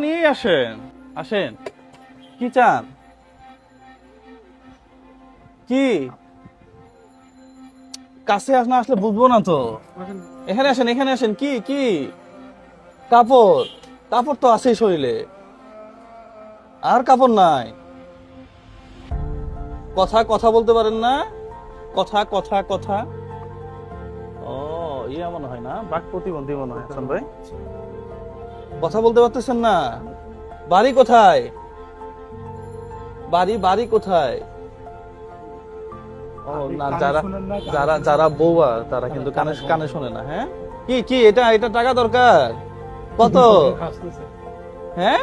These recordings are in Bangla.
নিয়েই আসেন, আসেন। কি চান? কি কাছে না আসলে বুঝবো না তো। এখানে আসেন, এখানে আসেন। কি কি কাপড়? কাপড় তো আছেই শরীরে, আর কাপড় নাই? কথা কথা বলতে পারেন না? কথা কথা কথা। ও, ইয়া মনে হয় না, বাক প্রতিবন্ধী মনে হয় হাসান ভাই। কথা বলতে পারতেছেন না? বাড়ি কোথায়? বাড়ি বাড়ি কোথায়? ও না, যারা যারা যারা বউয়া তারা কিন্তু কানে কানে শোনে না। হ্যাঁ, কি কি এটা এটা টাকা দরকার? কত? হ্যাঁ,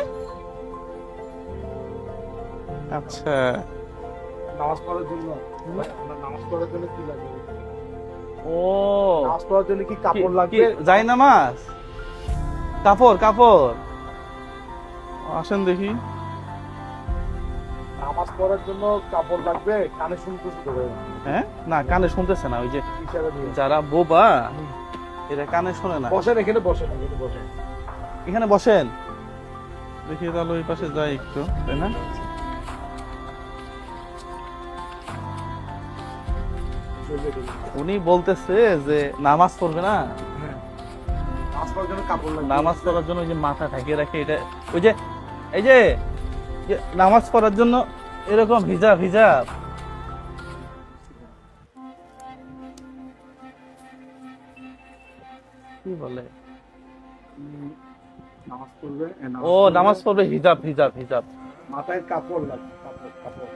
আচ্ছা। নামাজ পড়ার জন্য নামাজ পড়ার জন্য কি লাগে? ও, নামাজ পড়ার জন্য কি কাপড় লাগবে? যাই নামাজ, কাপড় কাপড়। আসেন দেখি। নামাজ পড়ার জন্য কাপড় লাগবে, কানে শুনতেছে তো। হ্যাঁ, না কানে শুনতেছে না। ওই যে ইশারা দিয়ে। যারা বোবা এরা কানে শোনে না। বসেন এখানে, বসেন এখানে, বসেন। এখানে বসেন দেখি, তাহলে ওই পাশে যাই একটু, তাই না? উনি বলতেছে যে নামাজ পড়বে না, হ্যাঁ। নামাজ পড়ার জন্য কাপড় লাগবে। নামাজ পড়ার জন্য ওই যে মাথা ঢাকিয়ে রাখে এটা, ওই যে এই যে নামাজ পড়ার জন্য এরকম হিজাব হিজাব। কি বলে? নামাজ পড়বে, ও, নামাজ পড়বে, হিজাব হিজাব হিজাব। মাথায় কাপড় লাগবে, কাপড় কাপড়।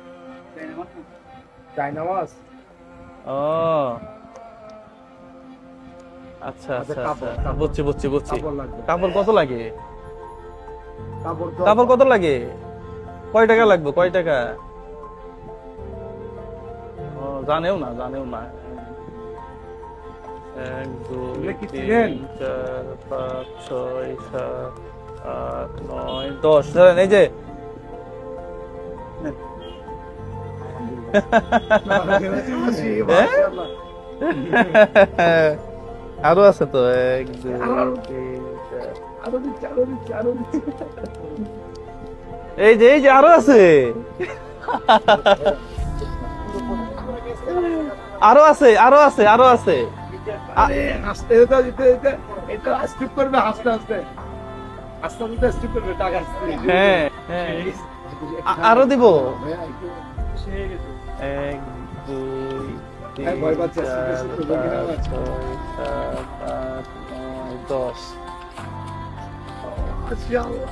জায়নামাজ। ও আচ্ছা আচ্ছা কাপড়, আচ্ছা, কাপড়। বুঝছি বুঝছি বুঝছি। কাপড় লাগবে। কাপড় কত লাগে? কাপড় তো কাপড় কত লাগে? কয় টাকা লাগবে, কয় টাকা? ও, জানেও না, জানেও না। 1 2 এগুলো কি 3 চিনেন? 4 5 6 7 8 9 10। ধরেন এই যে মাশাআল্লাহ। আরো আছে তো, 1 2 3 4। আরো দিচ্ছি, আরো দিচ্ছি, আরো দিচ্ছি। এই যে এই যে আরো আছে, আরো আছে, আরো আছে, আরো আছে। আরে হাসতে এটা দিতে এটা এটা স্কিপ করবে, হাসতে হাসতে আস্তে আস্তে স্কিপ করবে, টাকা আসছে। হ্যাঁ হ্যাঁ, আরো দিব। 1 2 হ্যাঁ, 3 ভয় পাচ্ছে, 4 স্কিপ করবে কিনা 5 আবার। 6 7 8 9 10। মাশাআল্লাহ।